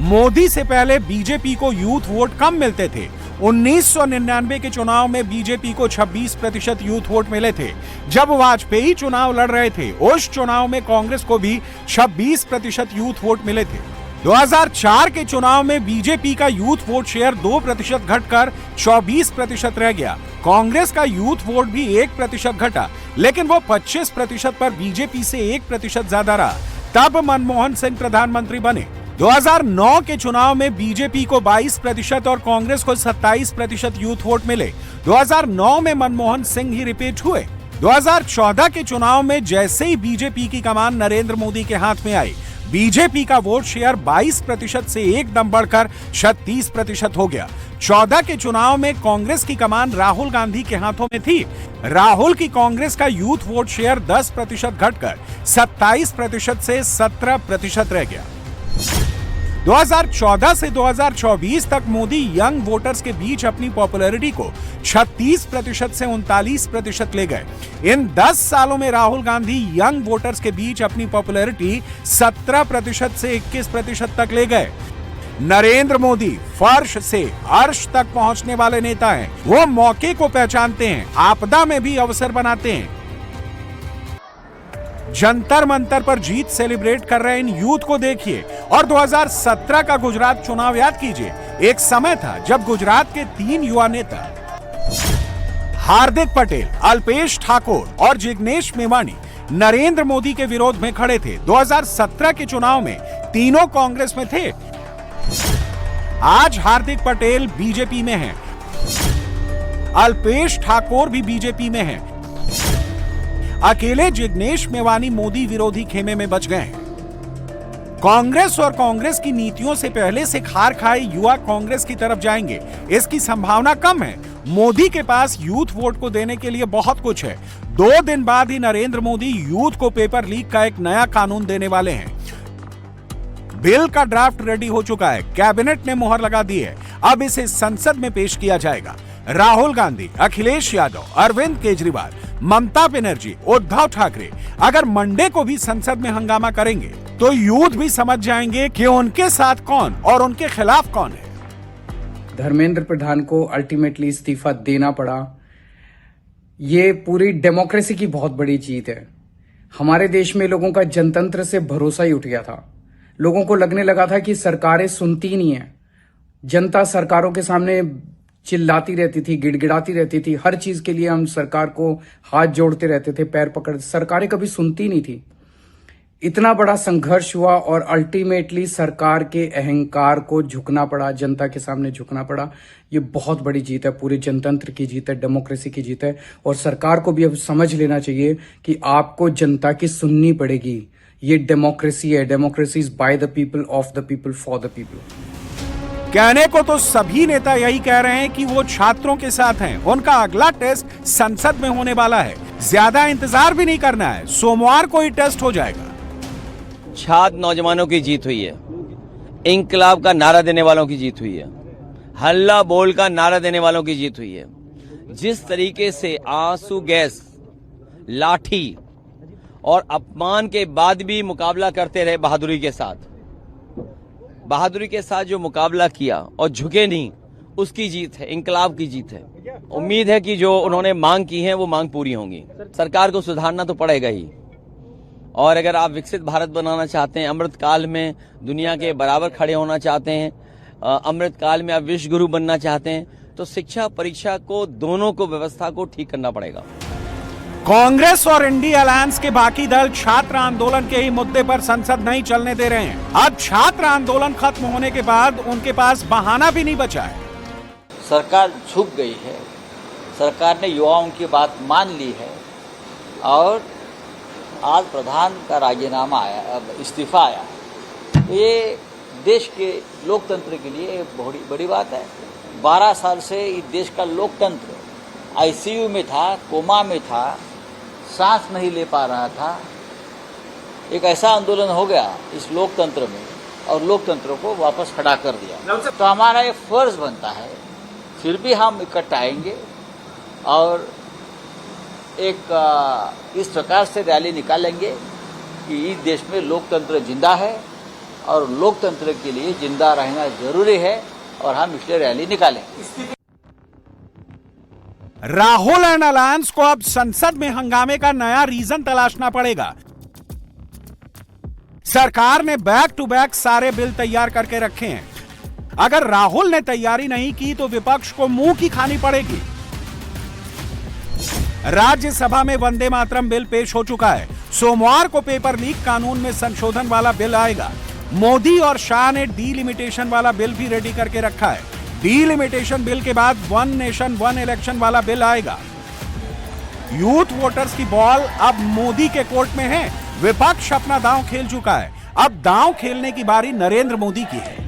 मोदी से पहले बीजेपी को यूथ वोट कम मिलते थे। 1999 के चुनाव में बीजेपी को 26% यूथ वोट मिले थे। जब वाजपेयी चुनाव लड़ रहे थे, उस चुनाव में कांग्रेस को भी 26% यूथ वोट मिले थे। 2004 के चुनाव में बीजेपी का यूथ वोट शेयर 2% घटकर 24% रह गया। कांग्रेस का यूथ वोट भी 1% घटा, लेकिन वो 25% पर बीजेपी से 1% ज्यादा रहा। तब मनमोहन सिंह प्रधानमंत्री बने। 2009 के चुनाव में बीजेपी को 22% और कांग्रेस को 27% यूथ वोट मिले। 2009 में मनमोहन सिंह ही रिपीट हुए। 2014 के चुनाव में जैसे ही बीजेपी की कमान नरेंद्र मोदी के हाथ में आई, बीजेपी का वोट शेयर 22% से एकदम बढ़कर 36% हो गया। 14 के चुनाव में कांग्रेस की कमान राहुल गांधी के हाथों में थी। राहुल की कांग्रेस का यूथ वोट शेयर 10% घटकर 27% से 17% रह गया। 2014 से 2024 तक मोदी यंग वोटर्स के बीच अपनी पॉपुलैरिटी को 36% से 39% ले गए। इन 10 सालों में राहुल गांधी यंग वोटर्स के बीच अपनी पॉपुलैरिटी 17% से 21% तक ले गए। नरेंद्र मोदी फर्श से अर्श तक पहुंचने वाले नेता हैं। वो मौके को पहचानते हैं, आपदा में भी अवसर बनाते हैं। जंतर मंतर पर जीत सेलिब्रेट कर रहे इन यूथ को देखिए और 2017 का गुजरात चुनाव याद कीजिए। एक समय था जब गुजरात के 3 युवा नेता हार्दिक पटेल, अल्पेश ठाकोर और जिग्नेश मेवानी नरेंद्र मोदी के विरोध में खड़े थे। 2017 के चुनाव में तीनों कांग्रेस में थे। आज हार्दिक पटेल बीजेपी में हैं, अल्पेश ठाकोर भी बीजेपी में हैं। अकेले जिग्नेश मेवानी मोदी विरोधी खेमे में बच गए हैं। कांग्रेस और कांग्रेस की नीतियों से पहले से खार खाए युवा कांग्रेस की तरफ जाएंगे, इसकी संभावना कम है। मोदी के पास यूथ वोट को देने के लिए बहुत कुछ है। 2 दिन बाद ही नरेंद्र मोदी यूथ को पेपर लीक का एक नया कानून देने वाले हैं। बिल का ड्राफ्ट रेडी हो चुका है, कैबिनेट ने मुहर लगा दी है। अब इसे संसद में पेश किया जाएगा। राहुल गांधी, अखिलेश यादव, अरविंद केजरीवाल, ममता बनर्जी, उद्धव ठाकरे अगर मंडे को भी संसद में हंगामा करेंगे तो यूथ भी समझ जाएंगे कि उनके साथ कौन और उनके खिलाफ कौन है। धर्मेंद्र प्रधान को अल्टीमेटली इस्तीफा देना पड़ा। ये पूरी डेमोक्रेसी की बहुत बड़ी जीत है। हमारे देश में लोगों का जनतंत्र से भरोसा ही उठ गया था। लोगों को लगने लगा था कि सरकारें सुनती नहीं है। जनता सरकारों के सामने चिल्लाती रहती थी, गिड़गिड़ाती रहती थी। हर चीज के लिए हम सरकार को हाथ जोड़ते रहते थे, पैर पकड़। सरकारें कभी सुनती नहीं थी। इतना बड़ा संघर्ष हुआ और अल्टीमेटली सरकार के अहंकार को झुकना पड़ा, जनता के सामने झुकना पड़ा। ये बहुत बड़ी जीत है, पूरे जनतंत्र की जीत है, डेमोक्रेसी की जीत है। और सरकार को भी अब समझ लेना चाहिए कि आपको जनता की सुननी पड़ेगी। ये डेमोक्रेसी है। Democracy is by the people, of the people, for the people. कहने को तो सभी नेता यही कह रहे हैं कि वो छात्रों के साथ हैं। उनका अगला टेस्ट संसद में होने वाला है। ज्यादा इंतजार भी नहीं करना है, सोमवार को ही टेस्ट हो जाएगा। छात्र नौजवानों की जीत हुई है, इंकलाब का नारा देने वालों की जीत हुई है, हल्ला बोल का नारा देने वालों की जीत हुई है। जिस तरीके से आंसू गैस, लाठी और अपमान के बाद भी मुकाबला करते रहे बहादुरी के साथ जो मुकाबला किया और झुके नहीं, उसकी जीत है, इंकलाब की जीत है। उम्मीद है कि जो उन्होंने मांग की है वो मांग पूरी होंगी। सरकार को सुधारना तो पड़ेगा ही। और अगर आप विकसित भारत बनाना चाहते हैं, अमृत काल में दुनिया के बराबर खड़े होना चाहते हैं, अमृत काल में आप विश्व गुरु बनना चाहते हैं, तो शिक्षा परीक्षा को, दोनों को, व्यवस्था को ठीक करना पड़ेगा। कांग्रेस और इंडिया अलायंस के बाकी दल छात्र आंदोलन के ही मुद्दे पर संसद नहीं चलने दे रहे हैं। अब छात्र आंदोलन खत्म होने के बाद उनके पास बहाना भी नहीं बचा है। सरकार झुक गई है। सरकार ने युवाओं की बात मान ली है और आज प्रधान का राजीनामा आया, इस्तीफा आया। ये देश के लोकतंत्र के लिए बहुत बड़ी बात है। 12 साल से इस देश का लोकतंत्र आईसीयू में था, कोमा में था, सांस नहीं ले पा रहा था। एक ऐसा आंदोलन हो गया इस लोकतंत्र में और लोकतंत्र को वापस खड़ा कर दिया। तो हमारा एक फर्ज बनता है, फिर भी हम इकट्ठा आएंगे और एक इस प्रकार से रैली निकालेंगे कि इस देश में लोकतंत्र जिंदा है और लोकतंत्र के लिए जिंदा रहना जरूरी है और हम इसलिए रैली निकालेंगे। राहुल एंड अलायंस को अब संसद में हंगामे का नया रीजन तलाशना पड़ेगा। सरकार ने बैक टू बैक सारे बिल तैयार करके रखे हैं। अगर राहुल ने तैयारी नहीं की तो विपक्ष को मुंह की खानी पड़ेगी। राज्यसभा में वंदे मातरम बिल पेश हो चुका है। सोमवार को पेपर लीक कानून में संशोधन वाला बिल आएगा। मोदी और शाह ने डीलिमिटेशन वाला बिल भी रेडी करके रखा है। डीलिमिटेशन बिल के बाद वन नेशन वन इलेक्शन वाला बिल आएगा। यूथ वोटर्स की बॉल अब मोदी के कोर्ट में है। विपक्ष अपना दांव खेल चुका है। अब दांव खेलने की बारी नरेंद्र मोदी की है।